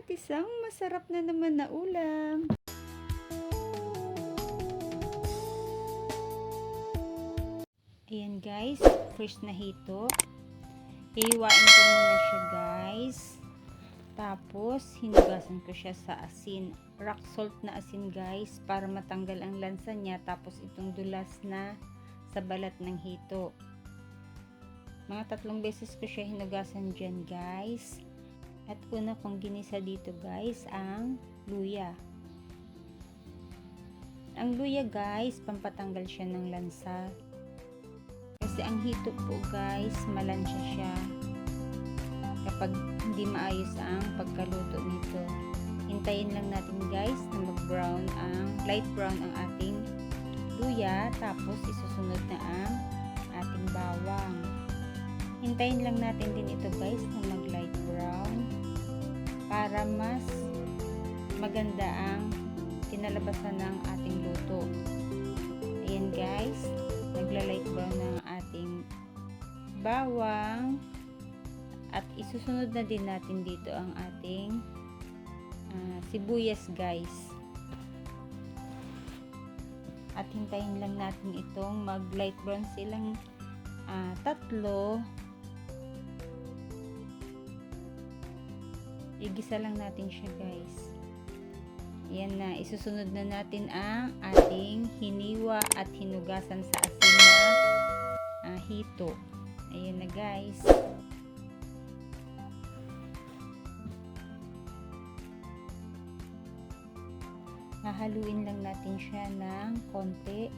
At isang masarap na naman na ulam. Ayan guys, fresh na hito. Hihiwain ko muna siya guys. Tapos, hinugasan ko siya sa asin. Rock salt na asin guys, para matanggal ang lansa niya. Tapos, itong dulas na sa balat ng hito. Mga 3 beses ko siya hinugasan dyan guys. At una kong ginisa dito guys, ang luya. Ang luya guys, pampatanggal siya ng lansa. Kasi ang hito po guys, malansya siya kapag hindi maayos ang pagkaluto nito. Hintayin lang natin guys na mag-brown light brown ang ating luya, tapos isusunod na ang ating bawang. Hintayin lang natin din ito guys na mag-light brown para mas maganda ang kinalabasan ng ating luto. Ayan guys, nagla-light brown na ang ating bawang. At isusunod na din natin dito ang ating sibuyas guys. At hintayin lang natin itong mag light brown silang tatlo. Igisa lang natin siya guys. Yan na, isusunod na natin ang ating hiniwa at hinugasan sa asin na hito. Ayan na guys. Hahaluin lang natin siya ng konti.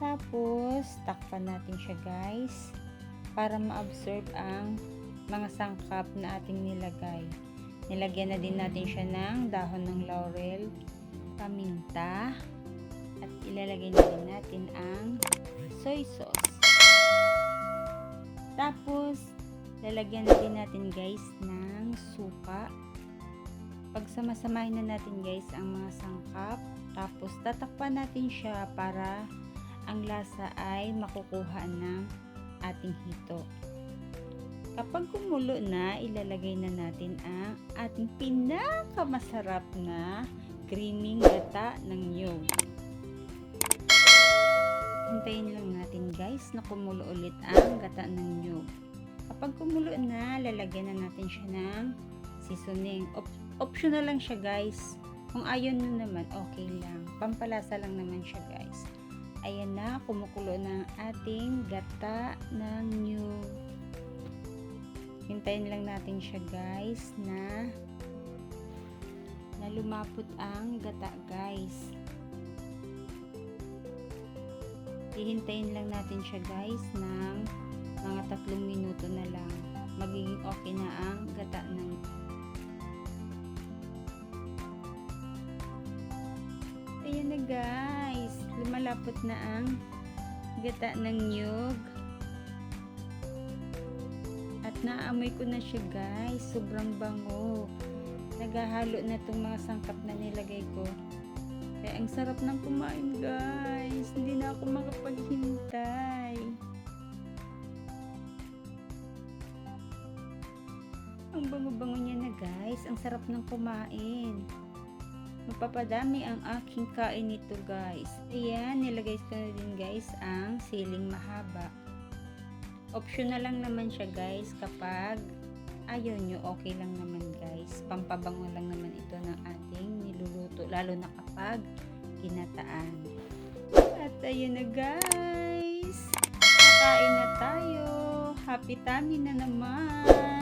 Tapos, takpan natin siya guys para ma-absorb ang mga sangkap na ating nilagay. Nilagyan na din natin siya ng dahon ng laurel, paminta, at ilalagay na din natin ang soy sauce. Tapos, lalagyan na din natin guys ng suka. Pagsamasamahin na natin guys ang mga sangkap, tapos tatakpan natin siya para ang lasa ay makukuha ng ating hito. Kapag kumulo na, ilalagay na natin ang ating pinakamasarap na creaming gata ng niyog. Hintayin lang natin guys na kumulo ulit ang gata ng niyog. Kapag kumulo na, lalagyan na natin siya ng seasoning. Optional lang siya guys. Kung ayaw nyo naman, okay lang. Pampalasa lang naman siya guys. Ayan na, kumukulo na ang ating gata ng niyog. Hintayin lang natin siya guys na lumapot ang gata guys. Hihintayin lang natin siya guys ng mga 3 minuto na lang. Magiging okay na ang gata ng Ayan na guys, lumalapot na ang gata ng niyog. At naamoy ko na siya guys, sobrang bango. Naghahalo na itong mga sangkap na nilagay ko. Kaya ang sarap ng kumain guys, hindi na ako makapaghintay. Ang bango-bango niya na guys, ang sarap ng kumain. Mapapadami ang aking kain nito guys. Ayan, nilagay ko na din guys ang siling mahaba. Optional lang naman siya guys kapag ayaw nyo, okay lang naman guys. Pampabango lang naman ito ng ating niluluto, lalo na kapag ginataan. At ayun na guys, kakain na tayo. Happy tummy na naman.